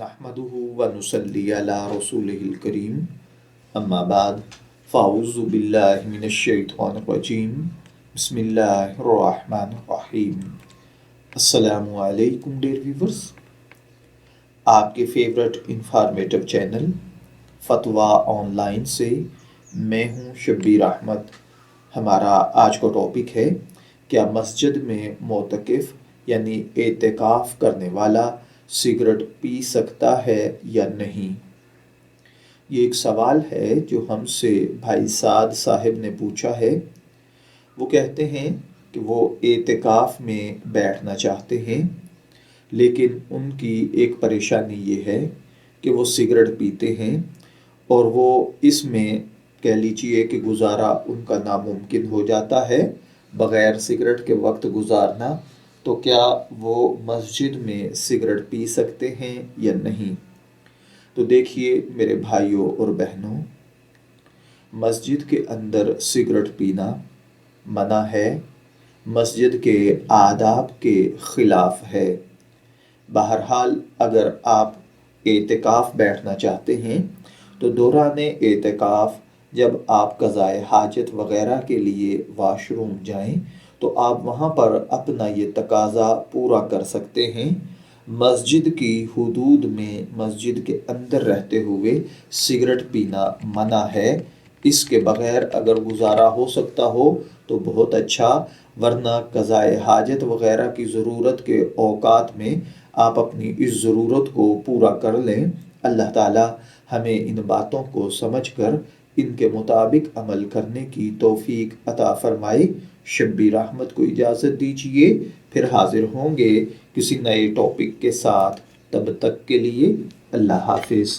نحمده ونصلي على رسوله الكريم اما بعد فاعوذ باللہ من الشیطان الرجیم بسم اللہ الرحمن الرحیم۔ السلام علیکم ڈیئر ویورز، آپ کے فیورٹ انفارمیٹو چینل فتویٰ آن لائن سے میں ہوں شبیر احمد۔ ہمارا آج کا ٹاپک ہے کیا مسجد میں معتکف یعنی اعتکاف کرنے والا سگریٹ پی سکتا ہے یا نہیں؟ یہ ایک سوال ہے جو ہم سے بھائی سعد صاحب نے پوچھا ہے۔ وہ کہتے ہیں کہ وہ اعتکاف میں بیٹھنا چاہتے ہیں، لیکن ان کی ایک پریشانی یہ ہے کہ وہ سگریٹ پیتے ہیں اور وہ اس میں کہہ لیجیے کہ گزارا ان کا ناممکن ہو جاتا ہے بغیر سگریٹ کے وقت گزارنا۔ تو کیا وہ مسجد میں سگریٹ پی سکتے ہیں یا نہیں؟ تو دیکھیے میرے بھائیوں اور بہنوں، مسجد کے اندر سگریٹ پینا منع ہے، مسجد کے آداب کے خلاف ہے۔ بہرحال اگر آپ اعتکاف بیٹھنا چاہتے ہیں تو دوران اعتکاف جب آپ قضائے حاجت وغیرہ کے لیے واش روم جائیں تو آپ وہاں پر اپنا یہ تقاضا پورا کر سکتے ہیں۔ مسجد کی حدود میں مسجد کے اندر رہتے ہوئے سگریٹ پینا منع ہے۔ اس کے بغیر اگر گزارا ہو سکتا ہو تو بہت اچھا، ورنہ قضائے حاجت وغیرہ کی ضرورت کے اوقات میں آپ اپنی اس ضرورت کو پورا کر لیں۔ اللہ تعالی ہمیں ان باتوں کو سمجھ کر ان کے مطابق عمل کرنے کی توفیق عطا فرمائے۔ شبیر احمد کو اجازت دیجیے، پھر حاضر ہوں گے کسی نئے ٹاپک کے ساتھ۔ تب تک کے لیے اللہ حافظ۔